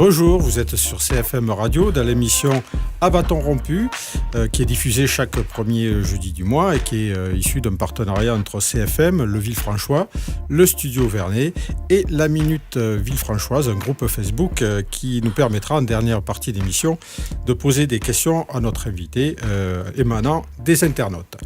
Bonjour, vous êtes sur CFM Radio dans l'émission À bâton rompu qui est diffusée chaque premier jeudi du mois et qui est issue d'un partenariat entre CFM, le Villefranchois, le Studio Vernet et la Minute Villefranchoise, un groupe Facebook qui nous permettra en dernière partie d'émission de poser des questions à notre invité émanant des internautes.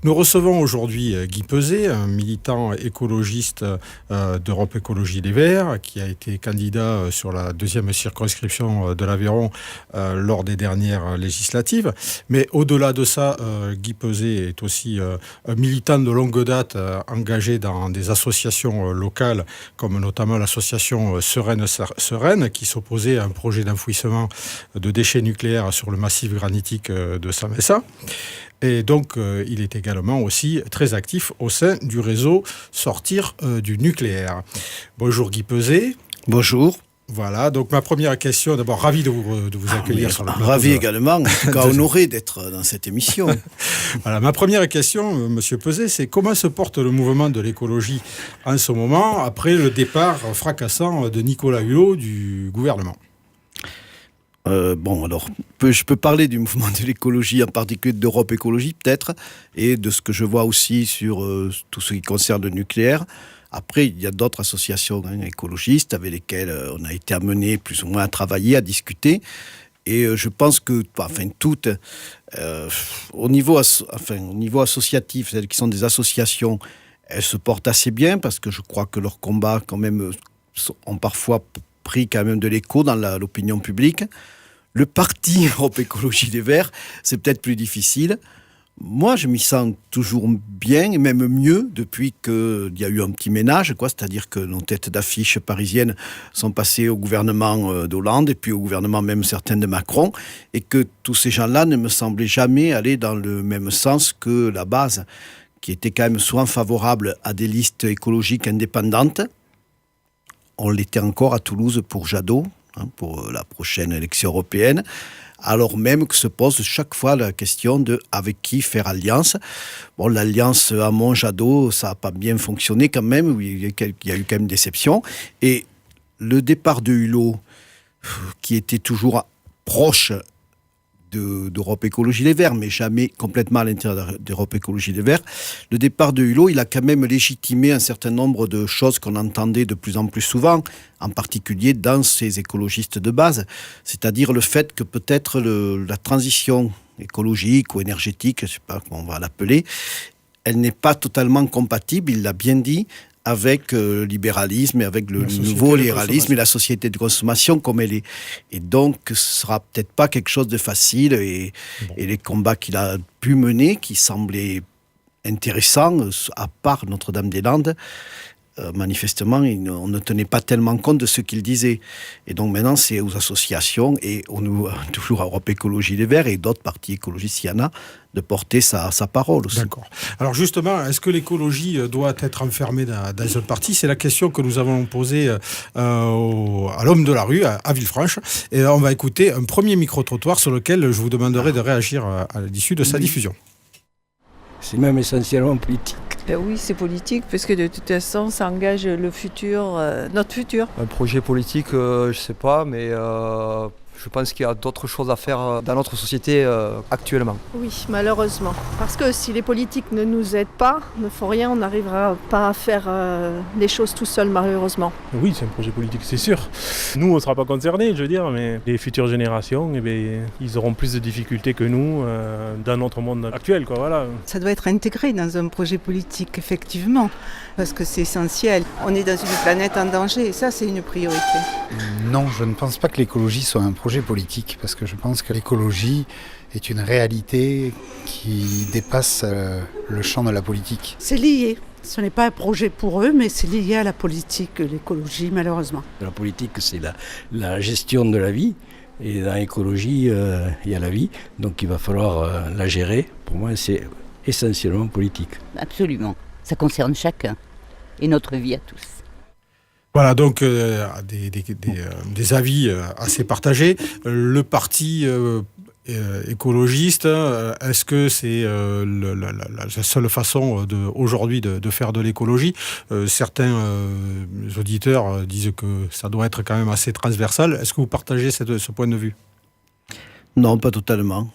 Nous recevons aujourd'hui Guy Peuzet, un militant écologiste d'Europe Écologie Les Verts qui a été candidat sur la deuxième circonscription de l'Aveyron lors des dernières législatives. Mais au-delà de ça, Guy Peuzet est aussi un militant de longue date engagé dans des associations locales, comme notamment l'association Sereine qui s'opposait à un projet d'enfouissement de déchets nucléaires sur le massif granitique de Samessa. Et donc, il est également aussi très actif au sein du réseau Sortir du nucléaire. Bonjour Guy Peuzet. Bonjour. Voilà, donc ma première question, d'abord ravi de vous accueillir sur le plateau. Ravi également, en tout cas honoré d'être dans cette émission. Voilà, ma première question, Monsieur Peuzet, c'est comment se porte le mouvement de l'écologie en ce moment, après le départ fracassant de Nicolas Hulot du gouvernement ? Je peux parler du mouvement de l'écologie, en particulier d'Europe Écologie peut-être, et de ce que je vois aussi sur tout ce qui concerne le nucléaire. Après, il y a d'autres associations écologistes avec lesquelles on a été amené plus ou moins à travailler, à discuter. Et je pense que, toutes, au niveau associatif, celles qui sont des associations, elles se portent assez bien parce que je crois que leurs combats, quand même, ont parfois pris quand même de l'écho dans l'opinion publique. Le parti Europe Écologie Les Verts, c'est peut-être plus difficile. Moi, je m'y sens toujours bien, et même mieux, depuis qu'il y a eu un petit ménage, c'est-à-dire que nos têtes d'affiche parisiennes sont passées au gouvernement d'Hollande, et puis au gouvernement même certaines de Macron, et que tous ces gens-là ne me semblaient jamais aller dans le même sens que la base, qui était quand même souvent favorable à des listes écologiques indépendantes. On l'était encore à Toulouse pour Jadot, pour la prochaine élection européenne, alors même que se pose chaque fois la question de avec qui faire alliance. Bon, l'alliance Hamon-Jadot, ça n'a pas bien fonctionné quand même, il y a eu quand même déception. Et le départ de Hulot, qui était toujours proche d'Europe Écologie Les Verts, mais jamais complètement à l'intérieur d'Europe Écologie Les Verts. Le départ de Hulot, il a quand même légitimé un certain nombre de choses qu'on entendait de plus en plus souvent, en particulier dans ces écologistes de base. C'est-à-dire le fait que peut-être la transition écologique ou énergétique, je ne sais pas comment on va l'appeler, elle n'est pas totalement compatible, il l'a bien dit, avec le libéralisme et avec le nouveau libéralisme et la société de consommation comme elle est. Et donc, ce sera peut-être pas quelque chose de facile et les combats qu'il a pu mener, qui semblaient intéressants, à part Notre-Dame-des-Landes, manifestement, on ne tenait pas tellement compte de ce qu'il disait. Et donc maintenant, c'est aux associations et toujours à Europe Écologie Les Verts et d'autres partis écologistes, s'il y en a, de porter sa parole aussi. D'accord. Alors justement, est-ce que l'écologie doit être enfermée dans un parti ? C'est la question que nous avons posée à l'homme de la rue, à Villefranche. Et on va écouter un premier micro-trottoir sur lequel je vous demanderai de réagir à l'issue de sa diffusion. C'est même essentiellement politique. Oui, c'est politique, parce que de toute façon, ça engage le futur, notre futur. Un projet politique, je ne sais pas, mais je pense qu'il y a d'autres choses à faire dans notre société actuellement. Oui, malheureusement. Parce que si les politiques ne nous aident pas, ne font rien, on n'arrivera pas à faire les choses tout seul, malheureusement. Oui, c'est un projet politique, c'est sûr. Nous, on ne sera pas concernés, je veux dire, mais les futures générations, ils auront plus de difficultés que nous dans notre monde actuel, quoi, voilà. Ça doit être intégré dans un projet politique, effectivement, parce que c'est essentiel. On est dans une planète en danger, et ça, c'est une priorité. Non, je ne pense pas que l'écologie soit un projet politique, parce que je pense que l'écologie est une réalité qui dépasse le champ de la politique. C'est lié. Ce n'est pas un projet pour eux, mais c'est lié à la politique, l'écologie, malheureusement. La politique, c'est la gestion de la vie. Et dans l'écologie, il y a la vie. Donc il va falloir la gérer. Pour moi, c'est essentiellement politique. Absolument. Ça concerne chacun. Et notre vie à tous. Voilà, donc des avis assez partagés. Le parti écologiste. Est-ce que c'est la seule façon aujourd'hui de faire de l'écologie? Certains auditeurs disent que ça doit être quand même assez transversal. Est-ce que vous partagez ce point de vue? Non, pas totalement.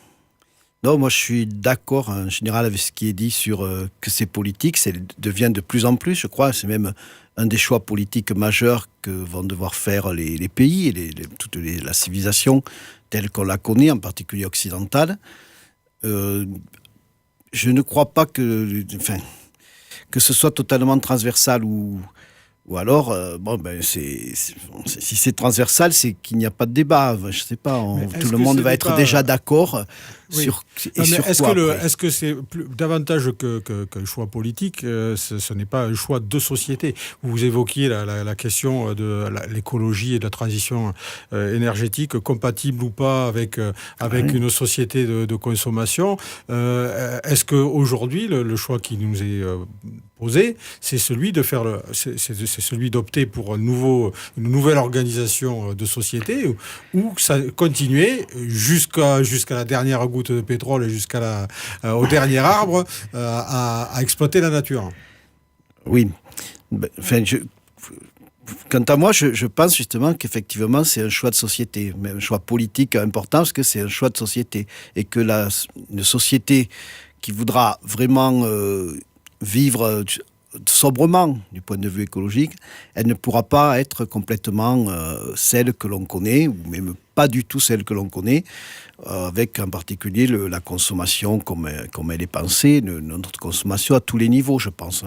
Non, moi je suis d'accord en général avec ce qui est dit sur que c'est politique, ça devient de plus en plus, je crois, c'est même un des choix politiques majeurs que vont devoir faire les pays et toute la civilisation telle qu'on la connaît, en particulier occidentale. Je ne crois pas que ce soit totalement transversal ou alors, si c'est transversal, c'est qu'il n'y a pas de débat. Je ne sais pas, tout le monde va être déjà d'accord sur quoi. Est-ce que c'est davantage que choix politique, ce n'est pas un choix de société? Vous évoquiez la question de l'écologie et de la transition énergétique, compatible ou pas avec une société de consommation. Est-ce qu'aujourd'hui, le choix qui nous est posé, c'est celui d'opter pour une nouvelle organisation de société ou ça continuer jusqu'à la dernière goutte de pétrole et au dernier arbre à exploiter la nature? Oui. Quant à moi, je pense justement qu'effectivement, c'est un choix de société, mais un choix politique important, parce que c'est un choix de société. Et que une société qui voudra vraiment vivre sobrement du point de vue écologique, elle ne pourra pas être complètement celle que l'on connaît, ou même pas du tout celle que l'on connaît, avec en particulier la consommation comme elle est pensée, notre consommation à tous les niveaux, je pense,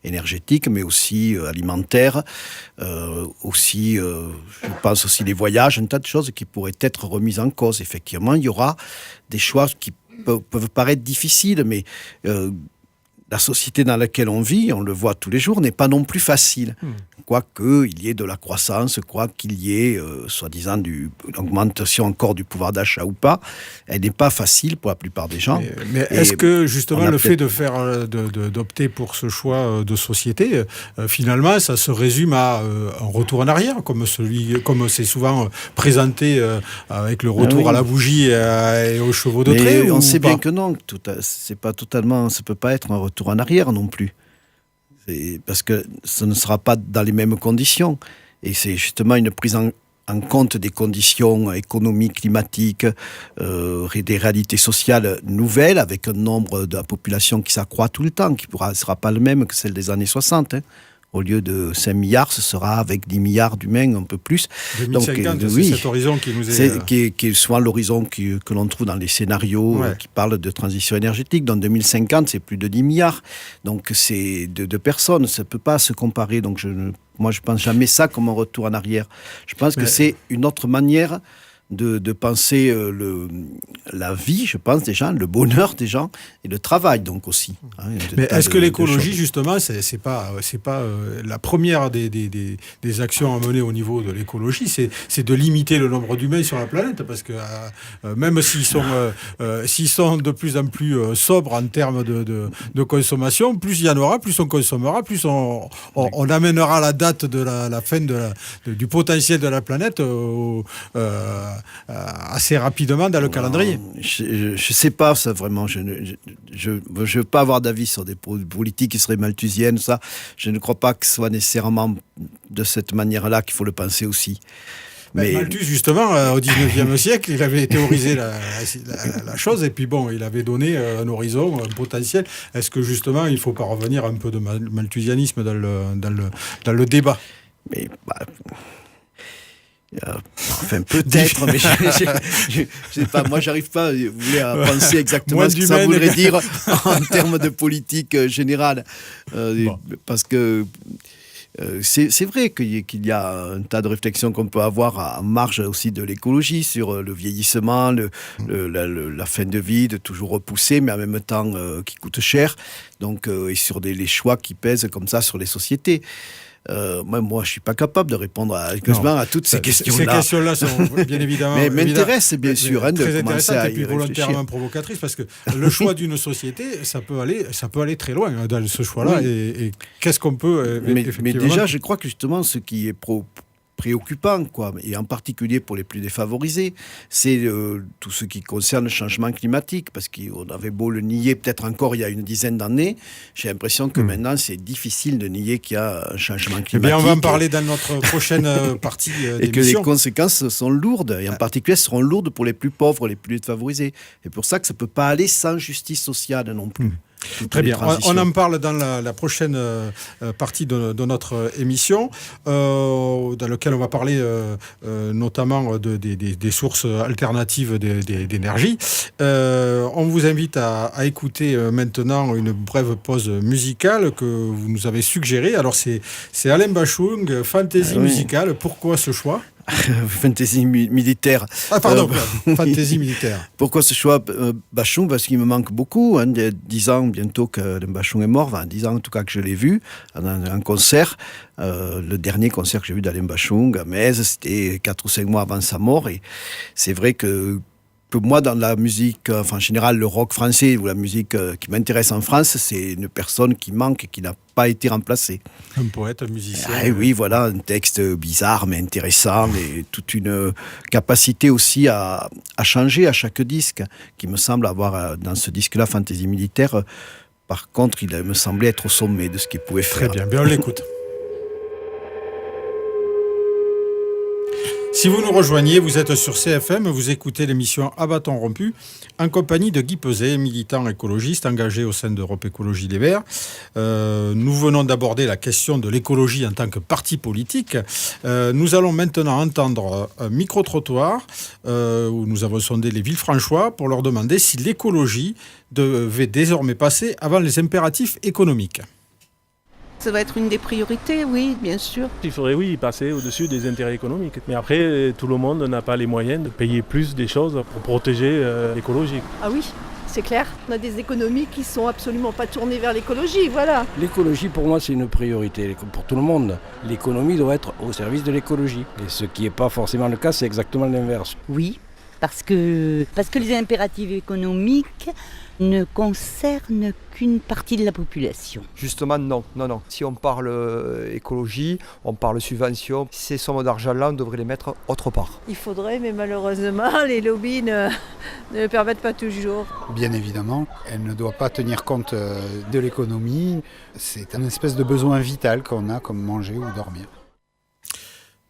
énergétique, mais aussi alimentaire, je pense aussi les voyages, un tas de choses qui pourraient être remises en cause. Effectivement, il y aura des choix qui peuvent paraître difficiles, mais la société dans laquelle on vit, on le voit tous les jours, n'est pas non plus facile. Quoique il y ait de la croissance, quoi qu'il y ait, soi-disant, une augmentation encore du pouvoir d'achat ou pas, elle n'est pas facile pour la plupart des gens. Mais est-ce que, justement, le fait d'opter pour ce choix de société, finalement, ça se résume à un retour en arrière, comme c'est souvent présenté avec le retour à la bougie et aux chevaux de trait? On sait bien que non, ça peut pas être un retour en arrière non plus. Parce que ce ne sera pas dans les mêmes conditions. Et c'est justement une prise en compte des conditions économiques, climatiques, des réalités sociales nouvelles, avec un nombre de la population qui s'accroît tout le temps, qui ne sera pas le même que celle des années 60. Au lieu de 5 milliards, ce sera avec 10 milliards d'humains, un peu plus. 2050, donc, c'est cet horizon qui nous est... Qui est souvent l'horizon que l'on trouve dans les scénarios qui parlent de transition énergétique. Dans 2050, c'est plus de 10 milliards. Donc, c'est de personnes. Ça ne peut pas se comparer. Donc, moi, je ne pense jamais ça comme un retour en arrière. Je pense que c'est une autre manière de penser la vie, je pense, des gens, le bonheur des gens et le travail, donc aussi. Mais est-ce que l'écologie, justement, c'est pas la première des actions à mener au niveau de l'écologie, c'est de limiter le nombre d'humains sur la planète, parce que même s'ils sont de plus en plus sobres en termes de consommation, plus il y en aura, plus on consommera, plus on amènera la date de la fin du potentiel de la planète assez rapidement dans le calendrier. Je sais pas ça vraiment. Je veux pas avoir d'avis sur des politiques qui seraient malthusiennes. Ça, je ne crois pas que ce soit nécessairement de cette manière-là qu'il faut le penser aussi. Mais Malthus, justement, au 19e siècle, il avait théorisé la chose, et puis bon, il avait donné un horizon, un potentiel. Est-ce que justement, il ne faut pas revenir un peu de malthusianisme dans le débat? Mais peut-être, mais je sais pas. Moi, j'arrive pas, à penser exactement ce que ça voudrait dire en termes de politique générale, parce que c'est vrai qu'il y a un tas de réflexions qu'on peut avoir en marge aussi de l'écologie sur le vieillissement, la fin de vie, de toujours repousser, mais en même temps qui coûte cher, donc et sur les choix qui pèsent comme ça sur les sociétés. Moi, je suis pas capable de répondre à toutes ces questions-là. Ces questions-là sont bien évidemment... mais m'intéressent, bien sûr, très de commencer à et puis volontairement provocatrices, parce que le choix d'une société, ça peut aller très loin dans ce choix-là. Oui. Et qu'est-ce qu'on peut... mais déjà, je crois que justement, ce qui est préoccupant, quoi, et en particulier pour les plus défavorisés, c'est tout ce qui concerne le changement climatique, parce qu'on avait beau le nier peut-être encore il y a une dizaine d'années, j'ai l'impression que maintenant c'est difficile de nier qu'il y a un changement climatique. Eh bien, on va en parler dans notre prochaine partie d'émission. Et que les conséquences sont lourdes, et en particulier elles seront lourdes pour les plus pauvres, les plus défavorisés. C'est pour ça que ça ne peut pas aller sans justice sociale non plus. Très bien, on en parle dans la prochaine partie de notre émission, dans laquelle on va parler notamment des sources alternatives d'énergie. On vous invite à écouter maintenant une brève pause musicale que vous nous avez suggérée. Alors c'est Alain Bachung, Fantaisie musicale. Pourquoi ce choix ? Fantaisie militaire. Ah pardon, fantaisie militaire. Pourquoi ce choix Bachung? Parce qu'il me manque beaucoup. 10 ans bientôt que Bachung est mort, 10 ans en tout cas que je l'ai vu en concert. Le dernier concert que j'ai vu d'Alain Bachung à Metz, c'était 4 ou 5 mois avant sa mort. Et c'est vrai que moi, dans la musique, en général, le rock français ou la musique qui m'intéresse en France, c'est une personne qui manque et qui n'a pas été remplacée. Un poète, un musicien. Ah, oui, voilà, un texte bizarre mais intéressant et toute une capacité aussi à changer à chaque disque, qui me semble avoir dans ce disque-là, Fantaisie militaire. Par contre, il me semblait être au sommet de ce qu'il pouvait faire. Très bien, on l'écoute. Si vous nous rejoignez, vous êtes sur CFM, vous écoutez l'émission À bâton rompu, en compagnie de Guy Peuzet, militant écologiste engagé au sein d'Europe Écologie Les Verts. Nous venons d'aborder la question de l'écologie en tant que parti politique. Nous allons maintenant entendre un micro-trottoir où nous avons sondé les Villefranchois pour leur demander si l'écologie devait désormais passer avant les impératifs économiques. Ça va être une des priorités, oui, bien sûr. Il faudrait, oui, passer au-dessus des intérêts économiques. Mais après, tout le monde n'a pas les moyens de payer plus des choses pour protéger l'écologie. Ah oui, c'est clair. On a des économies qui sont absolument pas tournées vers l'écologie, voilà. L'écologie, pour moi, c'est une priorité pour tout le monde. L'économie doit être au service de l'écologie. Et ce qui n'est pas forcément le cas, c'est exactement l'inverse. Oui, parce que les impératifs économiques ne concernent qu'une partie de la population. Justement, non. Si on parle écologie, on parle subvention, ces sommes d'argent-là, on devrait les mettre autre part. Il faudrait, mais malheureusement, les lobbies ne le permettent pas toujours. Bien évidemment, elle ne doit pas tenir compte de l'économie. C'est une espèce de besoin vital qu'on a, comme manger ou dormir.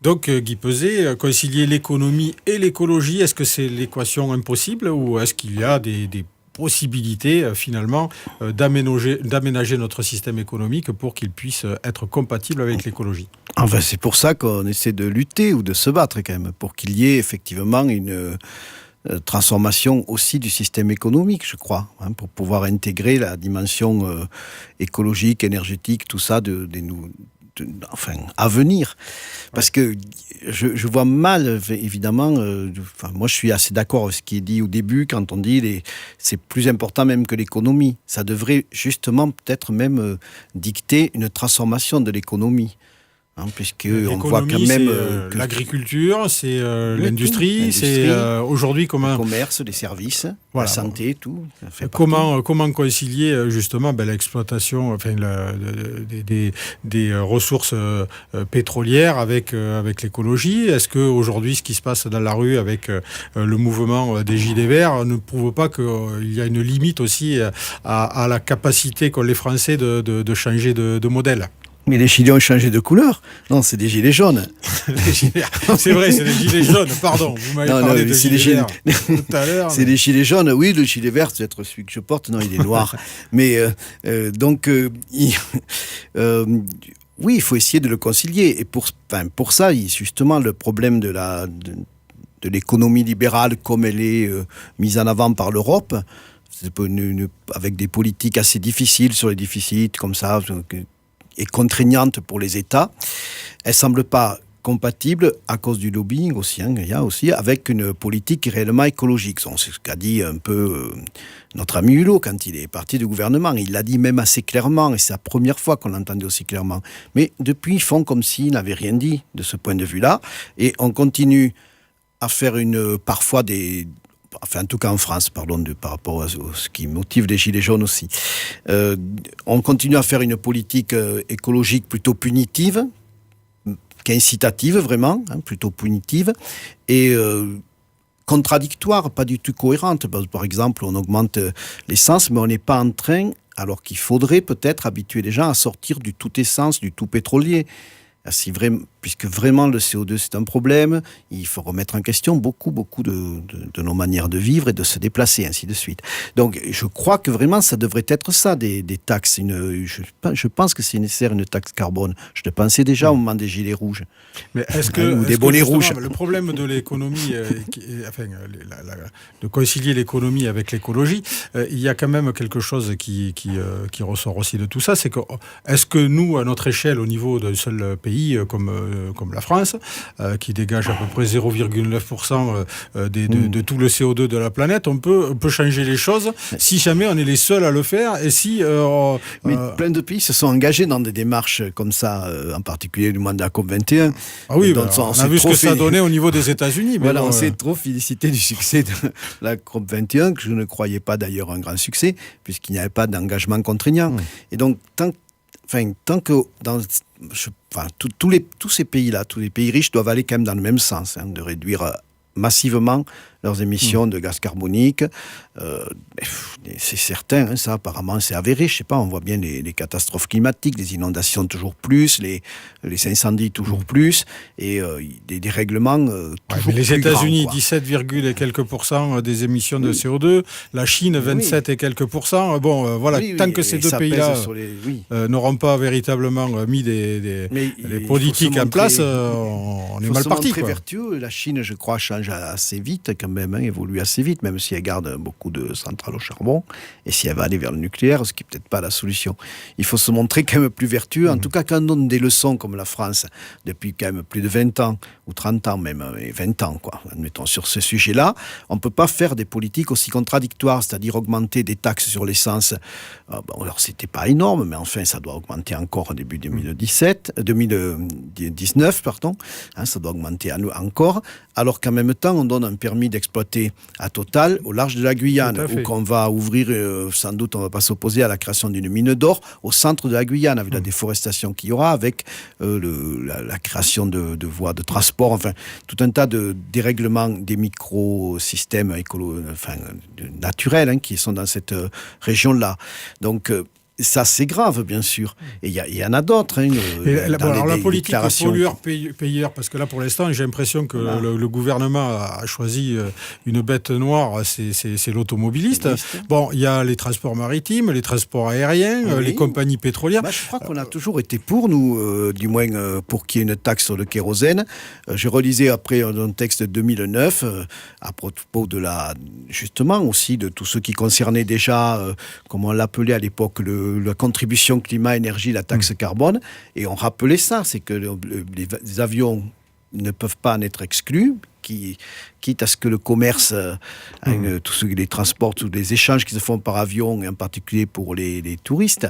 Donc, Guy Peuzet, concilier l'économie et l'écologie, est-ce que c'est l'équation impossible ou est-ce qu'il y a des possibilité finalement d'aménager notre système économique pour qu'il puisse être compatible avec l'écologie? Enfin, c'est pour ça qu'on essaie de lutter ou de se battre quand même, pour qu'il y ait effectivement une transformation aussi du système économique, je crois, pour pouvoir intégrer la dimension écologique, énergétique, tout ça à venir. Parce que je vois mal, évidemment, moi je suis assez d'accord avec ce qui est dit au début, quand on dit c'est plus important même que l'économie. Ça devrait justement peut-être même dicter une transformation de l'économie. Puisque on voit quand même que l'agriculture, c'est l'industrie, c'est aujourd'hui comment le commerce, les services, voilà, la santé, tout. Ça fait comment concilier justement l'exploitation, des ressources pétrolières avec l'écologie? Est-ce que aujourd'hui, ce qui se passe dans la rue avec le mouvement des Gilets Verts ne prouve pas qu'il y a une limite aussi à la capacité qu'ont les Français de changer de modèle? Mais les gilets ont changé de couleur. Non, c'est des gilets jaunes. C'est vrai, c'est des gilets jaunes. Pardon, vous m'avez parlé de gilets verts tout à l'heure. C'est des gilets jaunes. Oui, le gilet vert, c'est peut-être celui que je porte. Non, il est noir. Mais oui, il faut essayer de le concilier. Et pour ça, justement, le problème de l'économie libérale comme elle est mise en avant par l'Europe, avec des politiques assez difficiles sur les déficits, comme ça, et contraignante pour les États, elle ne semble pas compatible à cause du lobbying aussi, il y a aussi, avec une politique réellement écologique. C'est ce qu'a dit un peu notre ami Hulot quand il est parti du gouvernement. Il l'a dit même assez clairement, et c'est la première fois qu'on l'entendait aussi clairement. Mais depuis, ils font comme s'ils n'avaient rien dit de ce point de vue-là, et on continue à faire parfois en tout cas en France, par rapport à ce qui motive les Gilets jaunes aussi. On continue à faire une politique écologique plutôt punitive, qui est incitative vraiment, plutôt punitive, et contradictoire, pas du tout cohérente. Par exemple, on augmente l'essence, mais on n'est pas en train, alors qu'il faudrait peut-être habituer les gens à sortir du tout essence, du tout pétrolier. Puisque vraiment le CO2 c'est un problème, il faut remettre en question beaucoup de nos manières de vivre et de se déplacer, ainsi de suite. Donc je crois que vraiment ça devrait être ça, des taxes. Je pense que c'est nécessaire une taxe carbone. Je le pensais déjà au moment des gilets rouges. Mais ou des bonnets rouges. Le problème de l'économie, de concilier l'économie avec l'écologie, il y a quand même quelque chose qui ressort aussi de tout ça, c'est que est-ce que nous, à notre échelle, au niveau d'un seul pays comme la France, qui dégage à peu près 0,9% de tout le CO2 de la planète, on peut changer les choses si jamais on est les seuls à le faire et si... Mais plein de pays se sont engagés dans des démarches comme ça, en particulier du mandat COP21. Ah oui, on a vu ce que ça a donné au niveau des États-Unis. Voilà, on s'est trop félicité du succès de la COP21, que je ne croyais pas d'ailleurs un grand succès, puisqu'il n'y avait pas d'engagement contraignant. Et donc, tant que tous ces pays-là, tous les pays riches doivent aller quand même dans le même sens, de réduire massivement leurs émissions de gaz carbonique. C'est certain, ça apparemment c'est avéré, je sais pas, on voit bien les catastrophes climatiques, les inondations toujours plus, les incendies toujours plus, et des règlements toujours les plus États-Unis, grands, 17, et quelques % des émissions de CO2, la Chine, 27 et quelques %. Bon, voilà, tant que ces deux pays-là n'auront pas véritablement mis les politiques en place, on est mal parti. Très vertueux. La Chine, je crois, change assez vite quand même, évolue assez vite, même si elle garde beaucoup de centrales au charbon, et si elle va aller vers le nucléaire, ce qui n'est peut-être pas la solution. Il faut se montrer quand même plus vertueux, en tout cas quand on donne des leçons comme la France, depuis quand même plus de 20 ans, ou 30 ans même, et 20 ans, quoi, admettons, sur ce sujet-là, on ne peut pas faire des politiques aussi contradictoires, c'est-à-dire augmenter des taxes sur l'essence. Alors c'était pas énorme, mais enfin ça doit augmenter encore au début 2019, ça doit augmenter encore, alors qu'en même temps on donne un permis d'exploiter à Total au large de la Guyane, où qu'on va ouvrir, sans doute on ne va pas s'opposer à la création d'une mine d'or au centre de la Guyane, avec la déforestation qu'il y aura, avec la création de voies de transport, enfin tout un tas de dérèglements des microsystèmes naturels qui sont dans cette région-là. Donc ça, c'est grave, bien sûr. Et il y en a d'autres. La politique pollueur-payeur, parce que là, pour l'instant, j'ai l'impression que le gouvernement a choisi une bête noire, c'est l'automobiliste. Bon, il y a les transports maritimes, les transports aériens, les compagnies pétrolières. Je crois qu'on a toujours été pour, nous, du moins pour qu'il y ait une taxe sur le kérosène. Je relisais après un texte de 2009, à propos justement aussi de tout ce qui concernait déjà, comme on l'appelait à l'époque, la contribution climat-énergie, la taxe carbone, et on rappelait ça, c'est que les avions ne peuvent pas en être exclus, quitte à ce que le commerce, tous les transports, tous les échanges qui se font par avion, et en particulier pour les touristes,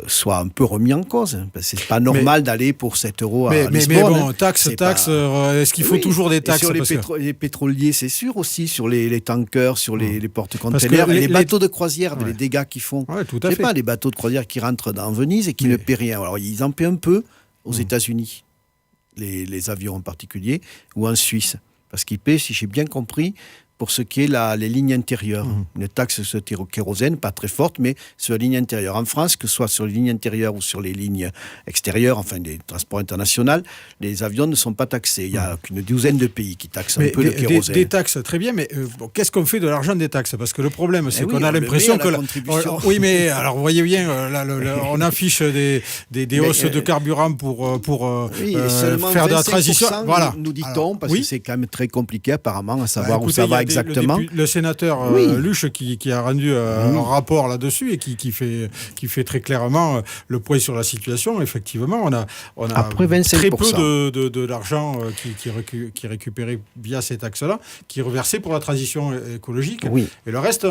soient un peu remis en cause. C'est pas normal d'aller pour 7 euros à Lisbonne. Mais bon, est-ce qu'il faut toujours des taxes? Sur les pétroliers, c'est sûr aussi, sur les tankers, sur les porte-containers, les bateaux de croisière, les dégâts qu'ils font. Je sais pas, les bateaux de croisière qui rentrent dans Venise et qui ne paient rien. Alors, ils en paient un peu aux États-Unis, les avions en particulier, ou en Suisse, parce qu'ils paient, si j'ai bien compris, pour ce qui est les lignes intérieures. Une taxe sur le kérosène, pas très forte, mais sur la ligne intérieure. En France, que ce soit sur les lignes intérieures ou sur les lignes extérieures, enfin des transports internationaux, les avions ne sont pas taxés. Il n'y a qu'une douzaine de pays qui taxent un peu le kérosène. Des taxes, très bien, mais qu'est-ce qu'on fait de l'argent des taxes? Parce que le problème, c'est qu'on a l'impression que... Oui, mais alors, vous voyez bien, on affiche des hausses de carburant pour faire de la transition. Voilà. Nous dit-on, parce que c'est quand même très compliqué apparemment à savoir où ça va exactement. Le sénateur Luche qui a rendu un rapport là-dessus et qui fait très clairement le point sur la situation. Effectivement, on a après 25%. Très peu de l'argent qui est récupéré via ces taxes-là, qui est reversé pour la transition écologique. Et le reste,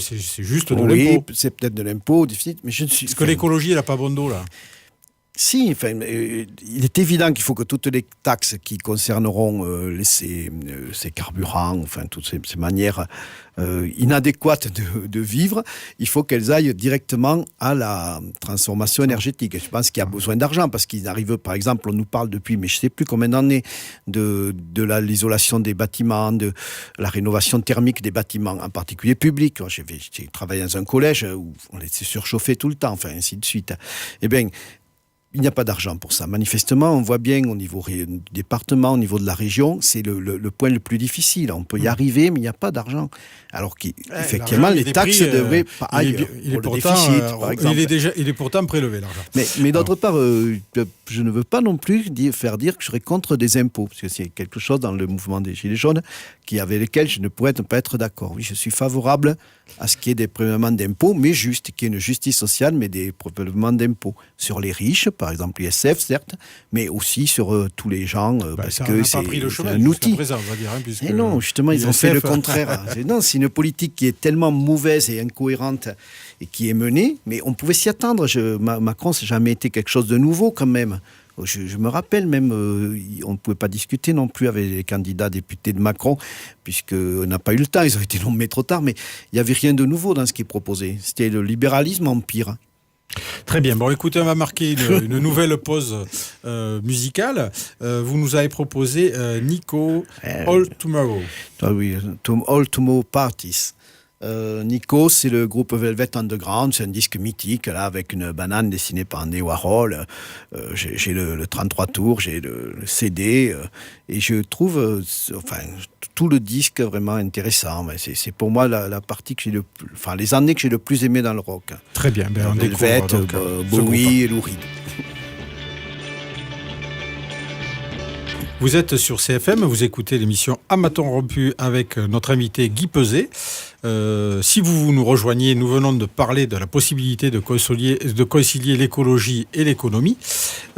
c'est juste de l'impôt. Oui, c'est peut-être de l'impôt, déficit, mais je ne suis... Parce que l'écologie, elle n'a pas bon dos, là. Si, enfin, il est évident qu'il faut que toutes les taxes qui concerneront ces carburants, enfin toutes ces manières inadéquates de vivre, il faut qu'elles aillent directement à la transformation énergétique. Je pense qu'il y a besoin d'argent parce qu'il arrive, par exemple, on nous parle depuis, mais je ne sais plus combien d'années, de l'isolation des bâtiments, de la rénovation thermique des bâtiments, en particulier publics. J'ai travaillé dans un collège où on était surchauffé tout le temps, enfin ainsi de suite. Eh bien, il n'y a pas d'argent pour ça. Manifestement, on voit bien au niveau du département, au niveau de la région, c'est le point le plus difficile. On peut y arriver, mais il n'y a pas d'argent. Alors qu'effectivement, les taxes devraient pas ailleurs. Il est pour le déficit, par exemple. Il est pourtant prélevé, l'argent. Mais d'autre part, je ne veux pas non plus faire dire que je serais contre des impôts, parce que c'est quelque chose dans le mouvement des Gilets jaunes avec lesquels je ne pourrais pas être d'accord. Oui, je suis favorable à ce qu'il y ait des prélèvements d'impôts, mais juste, qu'il y ait une justice sociale, mais des prélèvements d'impôts sur les riches, par exemple l'ISF, certes, mais aussi sur tous les gens, parce que c'est un outil. Présent, on va dire, et non, justement, ils ont fait le contraire. Non, c'est une politique qui est tellement mauvaise et incohérente et qui est menée, mais on pouvait s'y attendre. Macron, ça n'a jamais été quelque chose de nouveau, quand même. Je me rappelle même, on ne pouvait pas discuter non plus avec les candidats députés de Macron, puisqu'on n'a pas eu le temps, ils ont été nommés trop tard, mais il n'y avait rien de nouveau dans ce qui est proposé. C'était le libéralisme en pire. Très bien. Bon, écoutez, on va marquer une nouvelle pause musicale. Vous nous avez proposé Nico, All Tomorrow. Ah oui, All Tomorrow Parties. Nico, c'est le groupe Velvet Underground, c'est un disque mythique là, avec une banane dessinée par Andy Warhol. J'ai le 33 tours, j'ai le CD et je trouve tout le disque vraiment intéressant. C'est pour moi la partie que les années que j'ai le plus aimé dans le rock. Très bien, on Velvet, Bowie et Lou Reed. Vous êtes sur CFM, vous écoutez l'émission À bâton rompu avec notre invité Guy Peuzet. Si vous nous rejoignez, nous venons de parler de la possibilité de concilier l'écologie et l'économie.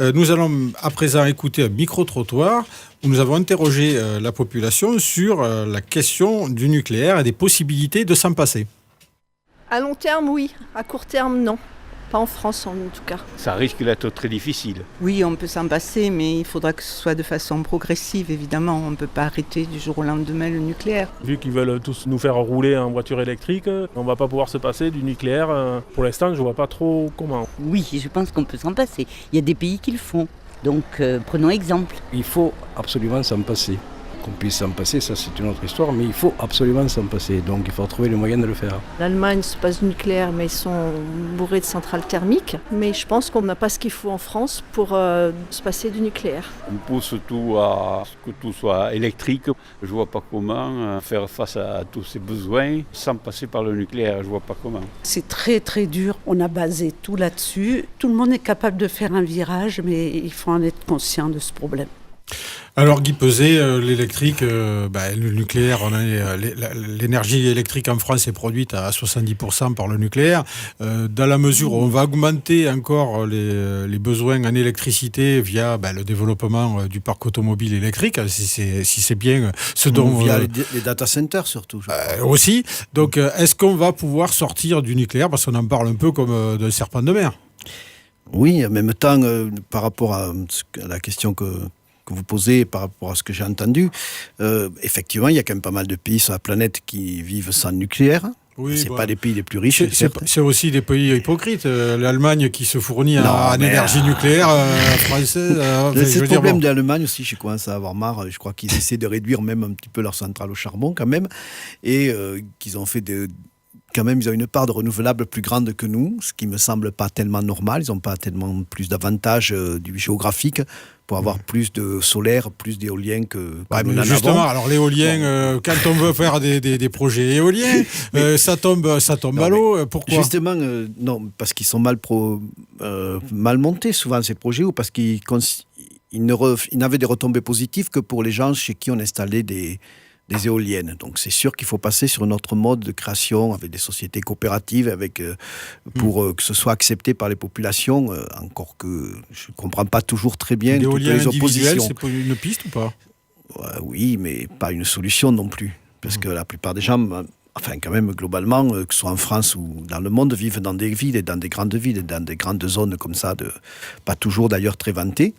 Nous allons à présent écouter un micro-trottoir où nous avons interrogé la population sur la question du nucléaire et des possibilités de s'en passer. À long terme, oui. À court terme, non. Pas en France, en tout cas. Ça risque d'être très difficile. Oui, on peut s'en passer, mais il faudra que ce soit de façon progressive, évidemment. On ne peut pas arrêter du jour au lendemain le nucléaire. Vu qu'ils veulent tous nous faire rouler en voiture électrique, on ne va pas pouvoir se passer du nucléaire. Pour l'instant, je ne vois pas trop comment. Oui, je pense qu'on peut s'en passer. Il y a des pays qui le font. Donc, prenons exemple. Il faut absolument s'en passer. Qu'on puisse s'en passer, ça c'est une autre histoire, mais il faut absolument s'en passer. Donc il faut trouver le moyen de le faire. L'Allemagne se passe du nucléaire, mais ils sont bourrés de centrales thermiques. Mais je pense qu'on n'a pas ce qu'il faut en France pour se passer du nucléaire. On pousse tout à ce que tout soit électrique. Je ne vois pas comment faire face à tous ces besoins sans passer par le nucléaire. Je ne vois pas comment. C'est très très dur. On a basé tout là-dessus. Tout le monde est capable de faire un virage, mais il faut en être conscient de ce problème. Alors Guy Peuzet, l'électrique, le nucléaire, l'énergie électrique en France est produite à 70% par le nucléaire. Dans la mesure où on va augmenter encore les besoins en électricité via le développement du parc automobile électrique, si c'est bien ce dont... Via les data centers surtout. Aussi. Donc est-ce qu'on va pouvoir sortir du nucléaire, parce qu'on en parle un peu comme d'un serpent de mer? Oui, en même temps, par rapport à la question que vous posez par rapport à ce que j'ai entendu, effectivement, il y a quand même pas mal de pays sur la planète qui vivent sans nucléaire. Oui, c'est pas les pays les plus riches. C'est aussi des pays hypocrites. L'Allemagne qui se fournit en énergie nucléaire française. C'est le problème de l'Allemagne aussi. Je commence à avoir marre. Je crois qu'ils essaient de réduire même un petit peu leur centrale au charbon quand même, et qu'ils ont fait quand même, ils ont une part de renouvelable plus grande que nous, ce qui me semble pas tellement normal. Ils n'ont pas tellement plus d'avantages géographiques pour avoir plus de solaire, plus d'éolien que nous en justement, avons. Alors l'éolien, quand on veut faire des projets éoliens, ça tombe à l'eau. Pourquoi ? Justement, non, parce qu'ils sont mal montés souvent ces projets, ou parce qu'ils n'avaient des retombées positives que pour les gens chez qui on installait des éoliennes. Donc c'est sûr qu'il faut passer sur un autre mode de création avec des sociétés coopératives, pour que ce soit accepté par les populations, encore que je ne comprends pas toujours très bien toutes les oppositions. C'est pas une piste ou pas ? Oui, mais pas une solution non plus. Parce que la plupart des gens enfin quand même globalement, que ce soit en France ou dans le monde, vivent dans des villes et dans des grandes villes et dans des grandes zones comme ça, pas toujours d'ailleurs très vantées.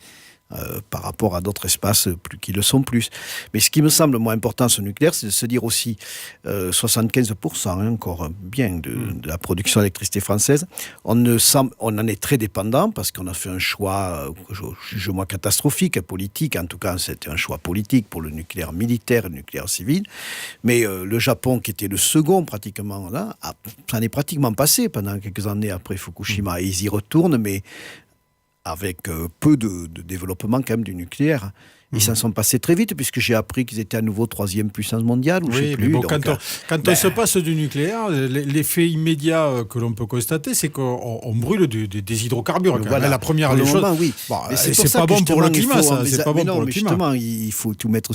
Par rapport à d'autres espaces qui le sont plus. Mais ce qui me semble moins important sur le nucléaire, c'est de se dire aussi 75% encore bien de la production d'électricité française. On en est très dépendant parce qu'on a fait un choix, je moi catastrophique, politique. En tout cas, c'était un choix politique pour le nucléaire militaire et le nucléaire civil. Mais le Japon, qui était le second pratiquement là, ça en est pratiquement passé pendant quelques années après Fukushima. Et ils y retournent, mais avec peu de développement quand même du nucléaire. Ils s'en sont passés très vite, puisque j'ai appris qu'ils étaient à nouveau 3e puissance mondiale, ou je sais plus. Mais bon, quand on se passe du nucléaire, l'effet immédiat que l'on peut constater, c'est qu'on brûle des hydrocarbures. Voilà. La première des choses. Oui. Bon, c'est pas bon pour le climat, ça. C'est pas bon pour le climat. Justement, il faut tout mettre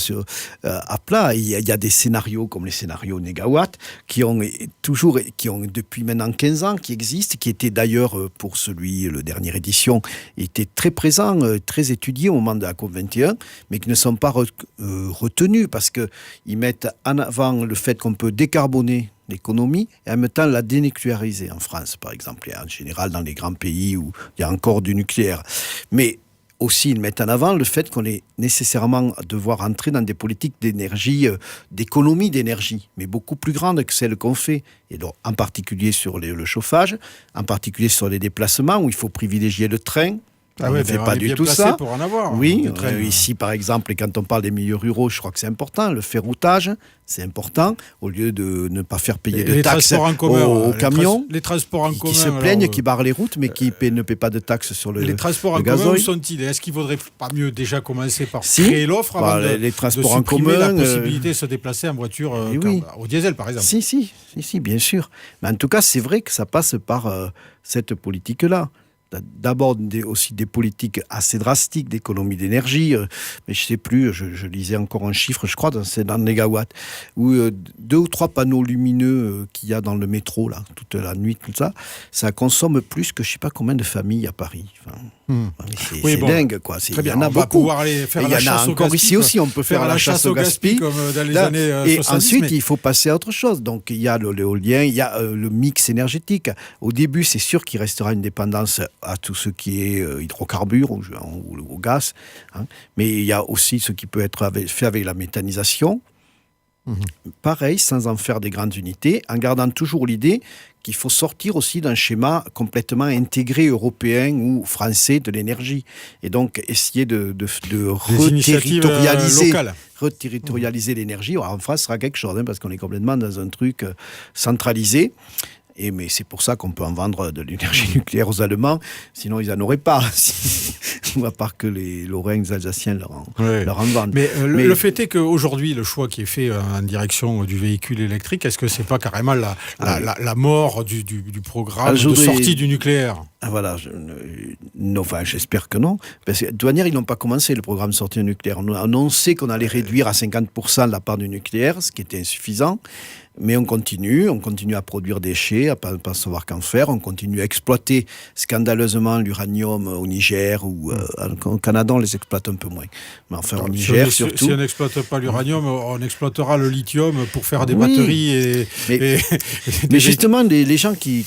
à plat. Il y a des scénarios comme les scénarios Négawatt qui ont depuis maintenant 15 ans, qui existent, qui étaient d'ailleurs pour le dernière édition, étaient très présents, très étudiés au moment de la COP21. Mais qui ne sont pas retenus parce qu'ils mettent en avant le fait qu'on peut décarboner l'économie et en même temps la dénucléariser en France, par exemple, et en général dans les grands pays où il y a encore du nucléaire. Mais aussi, ils mettent en avant le fait qu'on est nécessairement devoir entrer dans des politiques d'énergie, d'économie d'énergie, mais beaucoup plus grandes que celles qu'on fait. Et donc, en particulier sur le chauffage, en particulier sur les déplacements, où il faut privilégier le train. On ne fait pas du tout ça. Pour en avoir, oui, ici par exemple, quand on parle des milieux ruraux, je crois que c'est important. Le ferroutage, c'est important, au lieu de ne pas faire payer de taxes aux camions. Les transports en commun. Qui se plaignent, qui barrent les routes, mais qui ne paient pas de taxes sur le gazole. Les transports en commun, où sont-ils ? Est-ce qu'il ne vaudrait pas mieux déjà commencer par créer l'offre avant les transports de supprimer en commun, la possibilité de se déplacer en voiture au diesel, par exemple ? Si, bien sûr. Mais en tout cas, c'est vrai que ça passe par cette politique-là. D'abord aussi des politiques assez drastiques d'économie d'énergie, mais je ne sais plus, je lisais encore un chiffre, je crois, c'est dans le négawatt, où 2 ou 3 panneaux lumineux qu'il y a dans le métro, là, toute la nuit, tout ça, ça consomme plus que je ne sais pas combien de familles à Paris. C'est dingue, quoi. Il y en a beaucoup. Il y en a encore ici aussi, on peut faire la chasse au gaspillage. Comme dans les années 70. Et ensuite, il faut passer à autre chose. Donc, il y a l'éolien, il y a le mix énergétique. Au début, c'est sûr qu'il restera une dépendance à tout ce qui est hydrocarbures ou au gaz. Mais il y a aussi ce qui peut être fait avec la méthanisation. Pareil, sans en faire des grandes unités, en gardant toujours l'idée qu'il faut sortir aussi d'un schéma complètement intégré européen ou français de l'énergie. Et donc, essayer de reterritorialiser l'énergie. En France, ce sera quelque chose, parce qu'on est complètement dans un truc centralisé. Mais c'est pour ça qu'on peut en vendre de l'énergie nucléaire aux Allemands, sinon ils n'en auraient pas, à part que les Lorrains, les Alsaciens leur en vendent. Mais le fait est qu'aujourd'hui, le choix qui est fait en direction du véhicule électrique, est-ce que c'est pas carrément la mort du programme de sortie du nucléaire ? Voilà, j'espère que non. Parce que de toute manière, ils n'ont pas commencé le programme de sortie du nucléaire. On a annoncé qu'on allait réduire à 50% la part du nucléaire, ce qui était insuffisant. Mais on continue à produire des déchets, à ne pas savoir qu'en faire. On continue à exploiter scandaleusement l'uranium au Niger ou au Canada, on les exploite un peu moins. Mais enfin, au Niger surtout. Si on n'exploite pas l'uranium, on exploitera le lithium pour faire des batteries. Mais justement, les gens qui...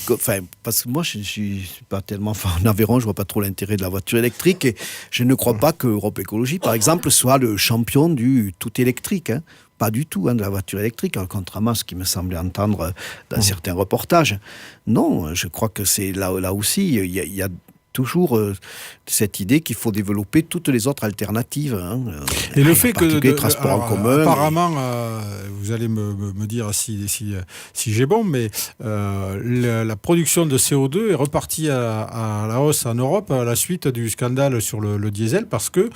parce que moi, je ne suis pas tellement en Aveyron, je ne vois pas trop l'intérêt de la voiture électrique. Et je ne crois pas que Europe Écologie, par exemple, soit le champion du tout électrique. Pas du tout, de la voiture électrique, contrairement à ce qui me semblait entendre dans certains reportages. Non, je crois que c'est là aussi, il y a toujours cette idée qu'il faut développer toutes les autres alternatives. Et le fait que les transports en commun... Apparemment, vous allez me dire si j'ai bon, mais la production de CO2 est repartie à la hausse en Europe à la suite du scandale sur le diesel, parce que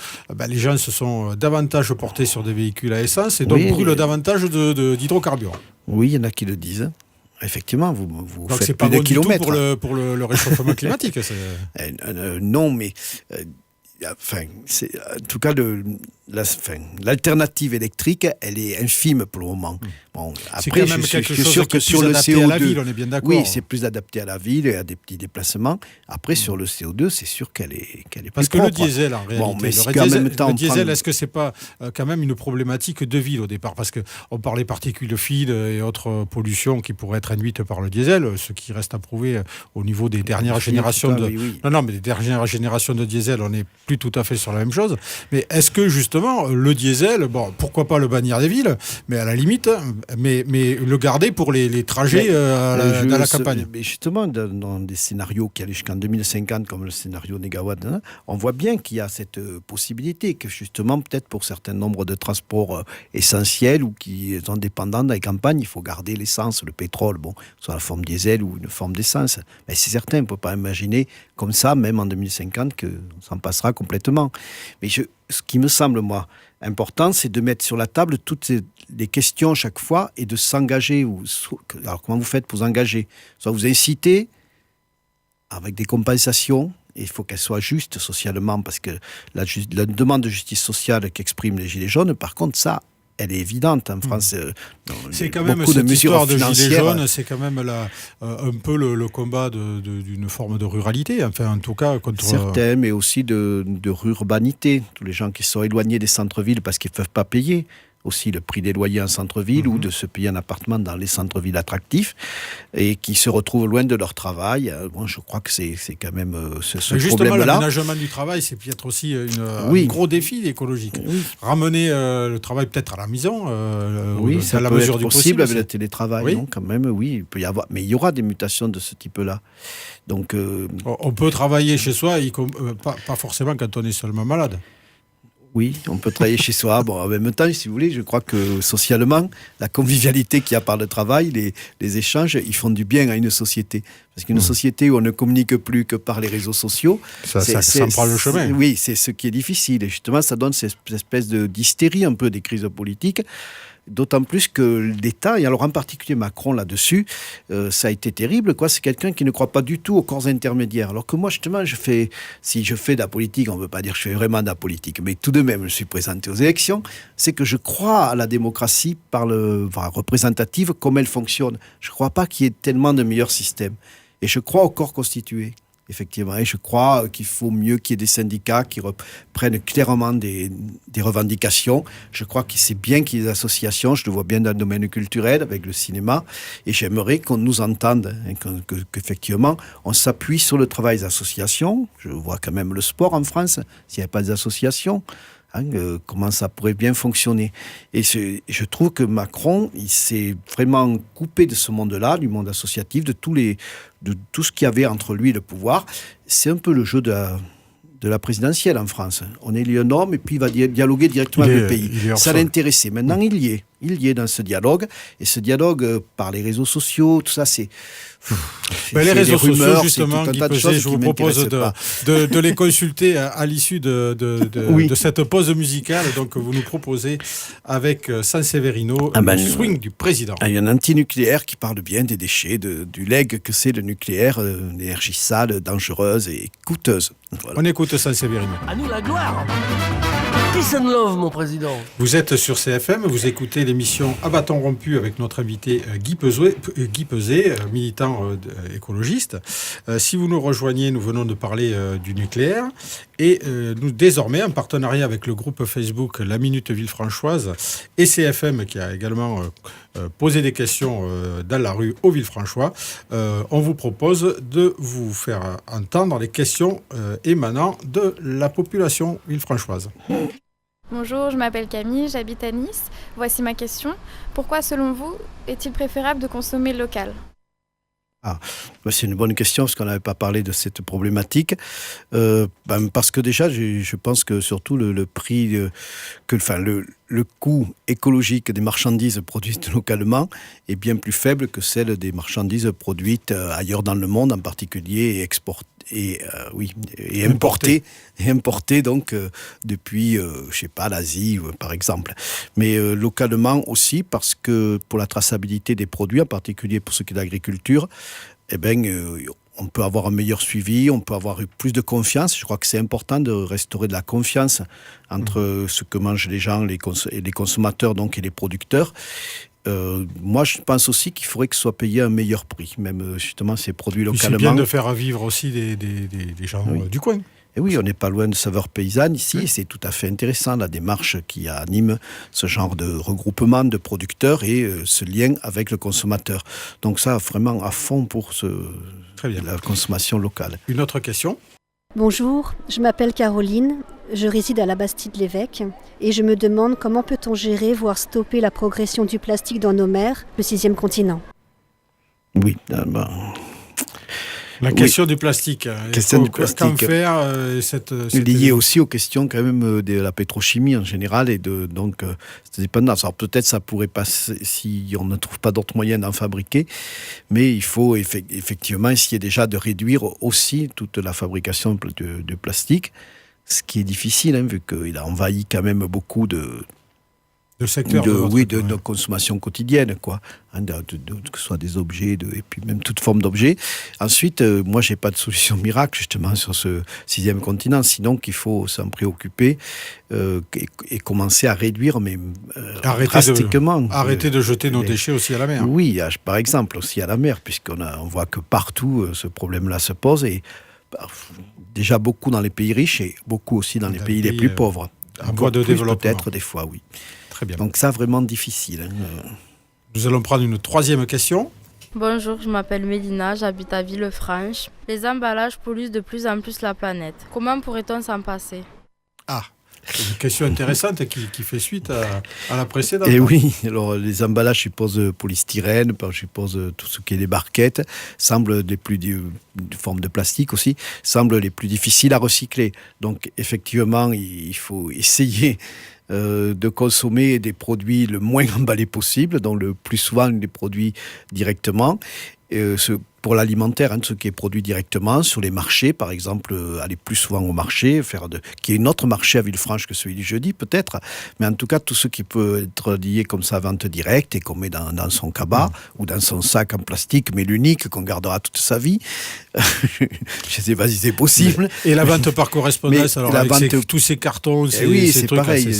les gens se sont davantage portés sur des véhicules à essence et donc brûlent davantage d'hydrocarbures. Oui, il y en a qui le disent. Effectivement, vous donc faites c'est plus pas de bon kilomètres. Du tout pour le réchauffement climatique. Non, mais en tout cas, l'alternative électrique, elle est infime pour le moment. Bon, après, je suis sûr que sur le CO2, à la ville, on est bien d'accord. Oui, c'est plus adapté à la ville et à des petits déplacements. Après, sur le CO2, c'est sûr qu'elle est Parce plus que propre. le diesel, en réalité, mais le diesel, est-ce que c'est pas quand même une problématique de ville au départ? Parce qu'on parlait particules fines et autres pollutions qui pourraient être induites par le diesel, ce qui reste à prouver au niveau des dernières générations de... Non, mais des dernières générations de diesel, on n'est plus tout à fait sur la même chose. Mais est-ce que justement, le diesel, bon, pourquoi pas le bannir des villes, mais à la limite, mais le garder pour les trajets dans la campagne? Mais justement, dans des scénarios qui allaient jusqu'en 2050, comme le scénario Négawatt, on voit bien qu'il y a cette possibilité que justement, peut-être pour certains nombres de transports essentiels ou qui sont dépendants dans les campagnes, il faut garder l'essence, le pétrole, bon, soit la forme diesel ou une forme d'essence. Mais c'est certain, on ne peut pas imaginer comme ça, même en 2050, qu'on s'en passera complètement. Mais ce qui me semble, moi, important, c'est de mettre sur la table toutes les questions chaque fois et de s'engager. Alors, comment vous faites pour vous engager? Soit vous incitez avec des compensations, et il faut qu'elles soient justes socialement, parce que la demande de justice sociale qu'expriment les Gilets jaunes, par contre, ça, elle est évidente en France. C'est quand même cette histoire de Gilets jaunes, c'est quand même un peu le combat d'une forme de ruralité, enfin en tout cas contre... Certains, mais aussi de rurbanité. Tous les gens qui sont éloignés des centres-villes parce qu'ils ne peuvent pas payer aussi le prix des loyers en centre-ville ou de se payer un appartement dans les centres-villes attractifs et qui se retrouvent loin de leur travail. Bon, je crois que c'est quand même ce problème-là. Justement, l'aménagement du travail, c'est peut-être aussi un gros défi écologique. Oui. Ramener le travail peut-être à la maison, ça à la peut mesure être du possible avec le télétravail, non, quand même, oui, il peut y avoir, mais il y aura des mutations de ce type-là. Donc, on peut travailler chez soi, pas forcément quand on est seulement malade. Oui, on peut travailler chez soi. Bon, en même temps, si vous voulez, je crois que socialement, la convivialité qu'il y a par le travail, les échanges, ils font du bien à une société. Parce qu'une société où on ne communique plus que par les réseaux sociaux, ça prend le chemin. Oui, c'est ce qui est difficile. Et justement, ça donne cette espèce d'hystérie un peu des crises politiques. D'autant plus que l'État, et alors en particulier Macron là-dessus, ça a été terrible, quoi. C'est quelqu'un qui ne croit pas du tout aux corps intermédiaires. Alors que moi, justement, si je fais de la politique, on ne veut pas dire que je fais vraiment de la politique, mais tout de même, je suis présenté aux élections, c'est que je crois à la démocratie représentative, comme elle fonctionne. Je ne crois pas qu'il y ait tellement de meilleurs systèmes. Et je crois au corps constitué. Effectivement, et je crois qu'il faut mieux qu'il y ait des syndicats qui reprennent clairement des revendications. Je crois que c'est bien qu'il y ait des associations, je le vois bien dans le domaine culturel, avec le cinéma, et j'aimerais qu'on nous entende, hein, qu'effectivement, on s'appuie sur le travail des associations. Je vois quand même le sport en France, s'il n'y avait pas des associations. Comment ça pourrait bien fonctionner. Et je trouve que Macron, il s'est vraiment coupé de ce monde-là, du monde associatif, de tout ce qu'il y avait entre lui et le pouvoir. C'est un peu le jeu de la présidentielle en France. On élit un homme et puis il va dialoguer directement avec le pays. Ça l'intéressait. Maintenant, il y est dans ce dialogue. Et ce dialogue, par les réseaux sociaux, tout ça, c'est... les réseaux sociaux, justement, Guy Peuzé, je vous propose de les consulter à l'issue de cette pause musicale. Donc, vous nous proposez avec Sanseverino le swing du président. Il y a un anti-nucléaire qui parle bien des déchets, du legs que c'est le nucléaire, une énergie sale, dangereuse et coûteuse. Voilà. On écoute Sanseverino. À nous la gloire! Peace and love, mon président. Vous êtes sur CFM, vous écoutez l'émission À bâton rompu avec notre invité Guy Peuzé, militant écologiste. Si vous nous rejoignez, nous venons de parler du nucléaire et nous désormais, en partenariat avec le groupe Facebook La Minute Villefranchoise et CFM qui a également posé des questions dans la rue au Villefranchois, on vous propose de vous faire entendre les questions émanant de la population villefranchoise. Bonjour, je m'appelle Camille, j'habite à Nice. Voici ma question. Pourquoi, selon vous, est-il préférable de consommer local ? C'est une bonne question parce qu'on n'avait pas parlé de cette problématique. Parce que déjà, je pense que surtout le prix, le coût écologique des marchandises produites localement est bien plus faible que celle des marchandises produites ailleurs dans le monde, en particulier et exportées. Et importé donc depuis, l'Asie par exemple. Mais localement aussi parce que pour la traçabilité des produits, en particulier pour ce qui est d'agriculture, on peut avoir un meilleur suivi, on peut avoir plus de confiance. Je crois que c'est important de restaurer de la confiance entre ce que mangent les gens, les consommateurs donc, et les producteurs. Moi, je pense aussi qu'il faudrait que ce soit payé à un meilleur prix, même justement ces produits localement. C'est bien de faire vivre aussi des gens du coin. Et oui, on n'est pas loin de saveurs paysannes ici, et c'est tout à fait intéressant la démarche qui anime ce genre de regroupement de producteurs et ce lien avec le consommateur. Donc ça, vraiment à fond pour la consommation locale. Une autre question ? Bonjour, je m'appelle Caroline, je réside à la Bastide-l'Évêque et je me demande comment peut-on gérer, voire stopper la progression du plastique dans nos mers, le 6e continent. Oui, la question du plastique. Qu'en faire lié aussi aux questions quand même de la pétrochimie en général et donc cette dépendance. Alors peut-être ça pourrait passer si on ne trouve pas d'autres moyens d'en fabriquer, mais il faut effectivement essayer déjà de réduire aussi toute la fabrication de plastique, ce qui est difficile vu qu'il a envahi quand même beaucoup de secteur de nos consommations quotidiennes, quoi. Que ce soit des objets, et puis même toute forme d'objet. Ensuite, moi, j'ai pas de solution miracle, justement, sur ce 6e continent. Sinon, qu'il faut s'en préoccuper et commencer à réduire, mais drastiquement. Arrêter de jeter nos déchets aussi à la mer. Oui, par exemple, aussi à la mer, puisqu'on voit que partout, ce problème-là se pose. Et déjà beaucoup dans les pays riches et beaucoup aussi dans les pays les plus pauvres. En voie de développement. Peut-être des fois, oui. Très bien. Donc ça, vraiment difficile. Nous allons prendre une 3e question. Bonjour, je m'appelle Mélina, j'habite à Villefranche. Les emballages polluent de plus en plus la planète. Comment pourrait-on s'en passer ? C'est une question intéressante qui fait suite à la précédente. Et oui, alors les emballages, je suppose polystyrène, je suppose tout ce qui est les barquettes, semblent les plus formes de plastique aussi, semblent les plus difficiles à recycler. Donc effectivement, il faut essayer de consommer des produits le moins emballés possible, donc le plus souvent des produits directement. Pour l'alimentaire, ce qui est produit directement sur les marchés, par exemple, aller plus souvent au marché, qu'il y ait un autre marché à Villefranche que celui du jeudi, peut-être, mais en tout cas, tout ce qui peut être lié comme ça à vente directe et qu'on met dans son cabas ou dans son sac en plastique, mais l'unique qu'on gardera toute sa vie. Je ne sais pas si c'est possible. Et la vente par correspondance, alors avec tous ces cartons, c'est trucs, pareil.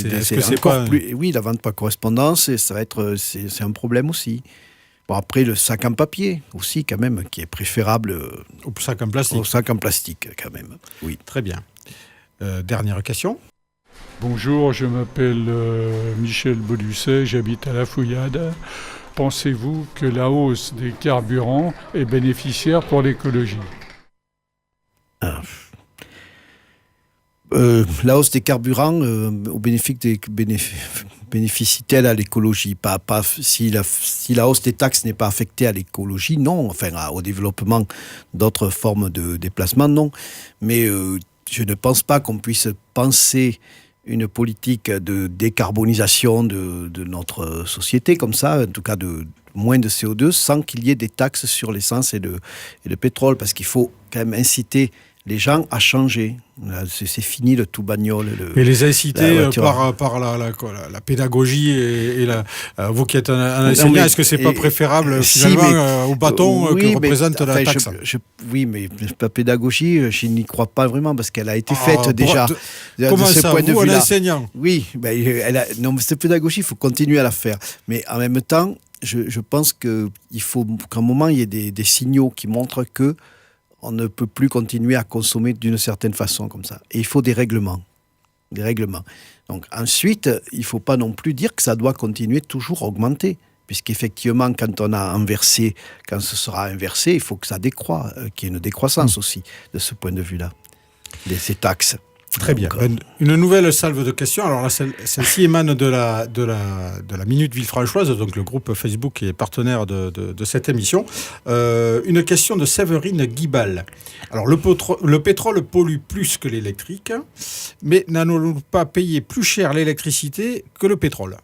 Oui, la vente par correspondance, c'est un problème aussi. Bon, après, le sac en papier aussi, quand même, qui est préférable au sac en plastique. Au sac en plastique, quand même. Oui. Très bien. Dernière question. Bonjour, je m'appelle Michel Baudusset, j'habite à La Fouillade. Pensez-vous que la hausse des carburants est bénéficiaire pour l'écologie ? La hausse des carburants bénéficie-t-elle à l'écologie ? Pas si la hausse des taxes n'est pas affectée à l'écologie, non. Enfin, au développement d'autres formes de déplacement, non. Mais je ne pense pas qu'on puisse penser une politique de décarbonisation de notre société comme ça, en tout cas de moins de CO2, sans qu'il y ait des taxes sur l'essence et le pétrole, parce qu'il faut quand même inciter les gens à changer. C'est fini le tout bagnole. Et les inciter par la pédagogie et vous qui êtes un enseignant, est-ce que c'est pas préférable finalement au bâton que représente la taxe ? Oui, mais la pédagogie, je n'y crois pas vraiment parce qu'elle a été faite déjà. Comment de ce ça, point de vous, vue-là. un enseignant ? Oui, non, mais cette pédagogie, il faut continuer à la faire. Mais en même temps, je pense qu'il faut qu'à un moment, il y ait des signaux qui montrent que on ne peut plus continuer à consommer d'une certaine façon comme ça. Et il faut des règlements. Donc ensuite, il ne faut pas non plus dire que ça doit continuer toujours à augmenter. Puisqu'effectivement, quand ce sera inversé, il faut que ça décroît, qu'il y ait une décroissance aussi de ce point de vue-là, de ces taxes. Très bien. Une nouvelle salve de questions. Alors là, celle-ci émane de la Minute Villefranchoise, donc le groupe Facebook qui est partenaire de cette émission. Une question de Séverine Guibal. Alors le pétrole pollue plus que l'électrique, mais n'allons-nous pas payer plus cher l'électricité que le pétrole ?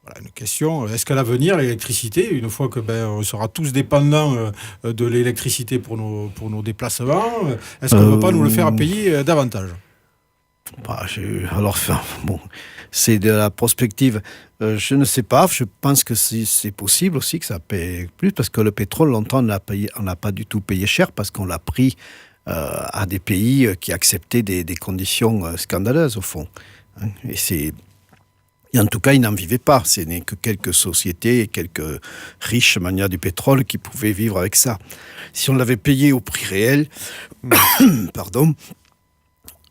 Voilà une question. Est-ce qu'à l'avenir, l'électricité, une fois que on sera tous dépendants de l'électricité pour nos déplacements, est-ce qu'on ne va pas nous le faire payer davantage ? C'est de la prospective. Je ne sais pas, je pense que c'est possible aussi que ça paye plus, parce que le pétrole, longtemps, on n'a pas du tout payé cher, parce qu'on l'a pris à des pays qui acceptaient des conditions scandaleuses, au fond. Et en tout cas, ils n'en vivaient pas. Ce n'est que quelques sociétés et quelques riches manias du pétrole qui pouvaient vivre avec ça. Si on l'avait payé au prix réel, pardon,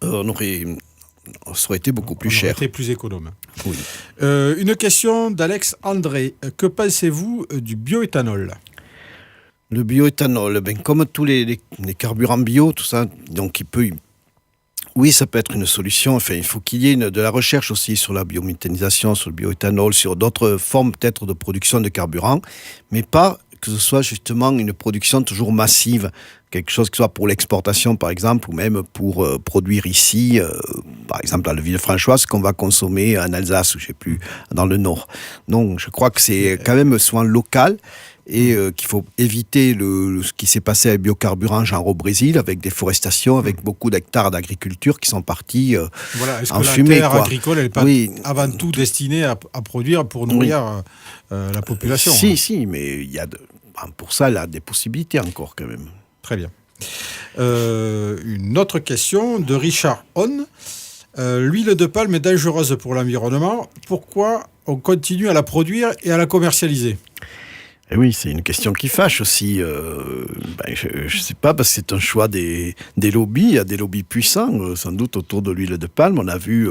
ça aurait été beaucoup plus cher. On aurait été plus économe. Oui. Une question d'Alex André. Que pensez-vous du bioéthanol ? Le bioéthanol, comme tous les carburants bio, tout ça, donc oui, ça peut être une solution. Enfin, il faut qu'il y ait de la recherche aussi sur la biométhanisation, sur le bioéthanol, sur d'autres formes peut-être de production de carburant, mais pas que ce soit justement une production toujours massive, quelque chose qui soit pour l'exportation par exemple, ou même pour produire ici, par exemple à la Villefranchoise, qu'on va consommer en Alsace, ou je ne sais plus, dans le Nord. Donc je crois que c'est quand même souvent local, et qu'il faut éviter ce qui s'est passé avec biocarburants, genre au Brésil, avec déforestation, avec beaucoup d'hectares d'agriculture qui sont partis en fumée. Est-ce que la terre agricole, elle n'est pas avant tout destinée à produire pour nourrir la population? Si, mais pour ça, il y a des possibilités encore quand même. Très bien. Une autre question de Richard Hon. L'huile de palme est dangereuse pour l'environnement. Pourquoi on continue à la produire et à la commercialiser ? Et oui, c'est une question qui fâche aussi. Je ne sais pas, parce que c'est un choix des lobbies. Il y a des lobbies puissants, sans doute, autour de l'huile de palme. On a vu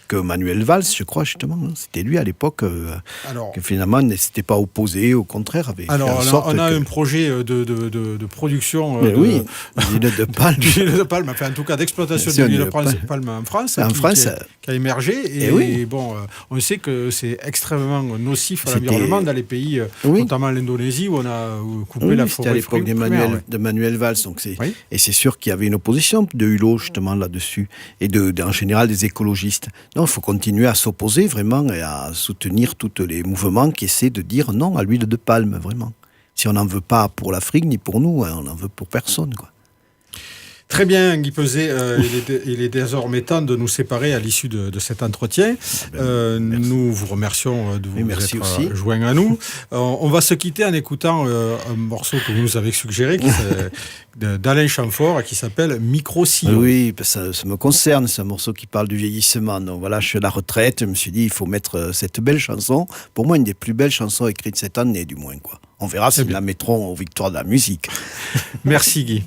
que Manuel Valls, je crois, justement, c'était lui à l'époque, que finalement ne s'était pas opposé, au contraire, avait fait en sorte on a un projet de production d'huile de palme. D'huile de palme, enfin, en tout cas d'exploitation de l'huile de palme en France, qui a émergé. Et bon, on sait que c'est extrêmement nocif à l'environnement dans les pays, notamment l'Indonésie, où on a coupé la forêt. C'était à l'époque de Manuel Valls. Donc et c'est sûr qu'il y avait une opposition de Hulot, justement, là-dessus, et en général des écologistes. Non, il faut continuer à s'opposer, vraiment, et à soutenir tous les mouvements qui essaient de dire non à l'huile de palme, vraiment. Si on n'en veut pas pour l'Afrique, ni pour nous, on n'en veut pour personne, quoi. Très bien, Guy Peuzet, il est désormais temps de nous séparer à l'issue de cet entretien. Nous vous remercions de vous être joints à nous. On va se quitter en écoutant un morceau que vous nous avez suggéré, d'Alain Chamfort, qui s'appelle Micro-Sillon. Oui, ça me concerne, c'est un morceau qui parle du vieillissement. Donc voilà, je suis à la retraite, je me suis dit, il faut mettre cette belle chanson, pour moi une des plus belles chansons écrites cette année, du moins, quoi. On verra s'ils la mettront aux Victoires de la musique. Merci Guy.